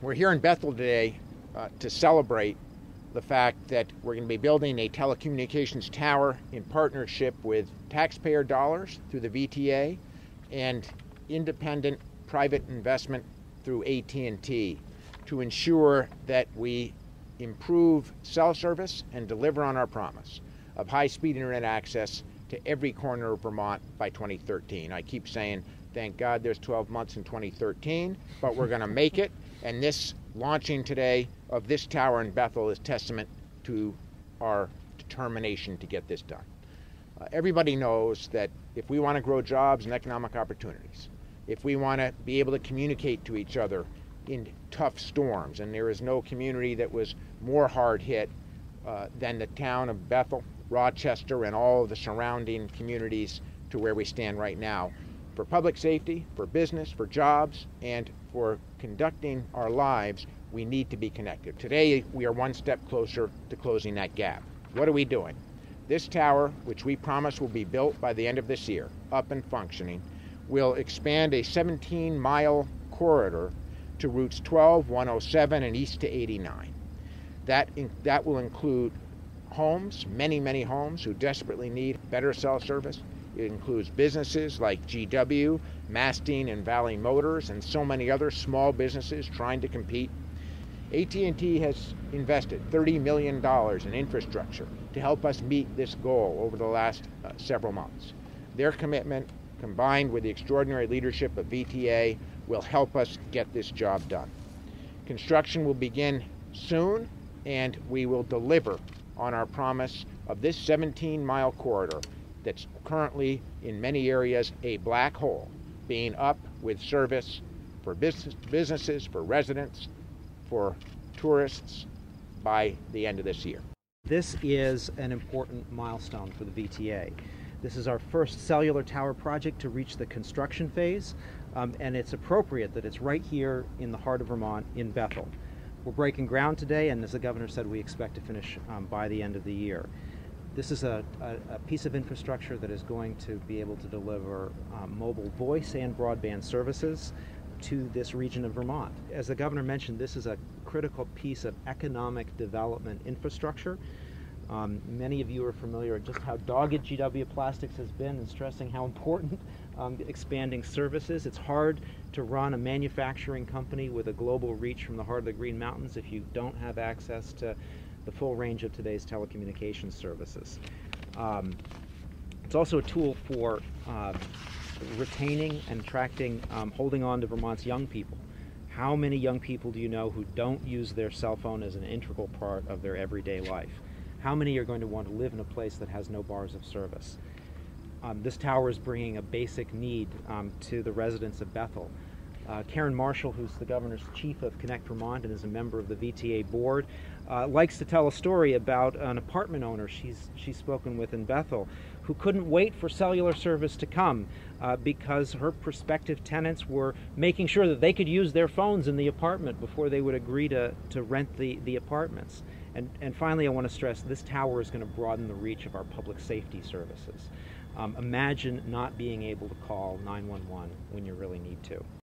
We're here in Bethel today to celebrate the fact that we're going to be building a telecommunications tower in partnership with taxpayer dollars through the VTA and independent private investment through AT&T to ensure that we improve cell service and deliver on our promise of high-speed internet access to every corner of Vermont by 2013. I keep saying, thank God there's 12 months in 2013, but we're going to make it. And this launching today of this tower in Bethel is testament to our determination to get this done. Everybody knows that if we want to grow jobs and economic opportunities, if we want to be able to communicate to each other in tough storms, and there is no community that was more hard hit than the town of Bethel, Rochester, and all of the surrounding communities to where we stand right now. For public safety, for business, for jobs, and for conducting our lives, we need to be connected. Today, we are one step closer to closing that gap. What are we doing? This tower, which we promise will be built by the end of this year, up and functioning, will expand a 17-mile corridor to routes 12, 107, and east to 89. That will include homes, many homes who desperately need better cell service. It includes businesses like GW, Mastine, and Valley Motors, and so many other small businesses trying to compete. AT&T has invested $30 million in infrastructure to help us meet this goal over the last several months. Their commitment, combined with the extraordinary leadership of VTA, will help us get this job done. Construction will begin soon, and we will deliver on our promise of this 17-mile corridor that's currently in many areas a black hole, being up with service for businesses, for residents, for tourists by the end of this year. This is an important milestone for the VTA. This is our first cellular tower project to reach the construction phase, and it's appropriate that it's right here in the heart of Vermont in Bethel. We're breaking ground today, and as the governor said, we expect to finish by the end of the year. This is a piece of infrastructure that is going to be able to deliver mobile voice and broadband services to this region of Vermont. As the governor mentioned, this is a critical piece of economic development infrastructure. Many of you are familiar with just how dogged GW Plastics has been in stressing how important expanding services. It's hard to run a manufacturing company with a global reach from the heart of the Green Mountains if you don't have access to the full range of today's telecommunications services. It's also a tool for retaining and attracting, holding on to Vermont's young people. How many young people do you know who don't use their cell phone as an integral part of their everyday life? How many are going to want to live in a place that has no bars of service? This tower is bringing a basic need to the residents of Bethel. Karen Marshall, who's the governor's chief of Connect Vermont and is a member of the VTA board, likes to tell a story about an apartment owner she's spoken with in Bethel who couldn't wait for cellular service to come because her prospective tenants were making sure that they could use their phones in the apartment before they would agree to rent the apartments. And finally, I want to stress this tower is going to broaden the reach of our public safety services. Imagine not being able to call 911 when you really need to.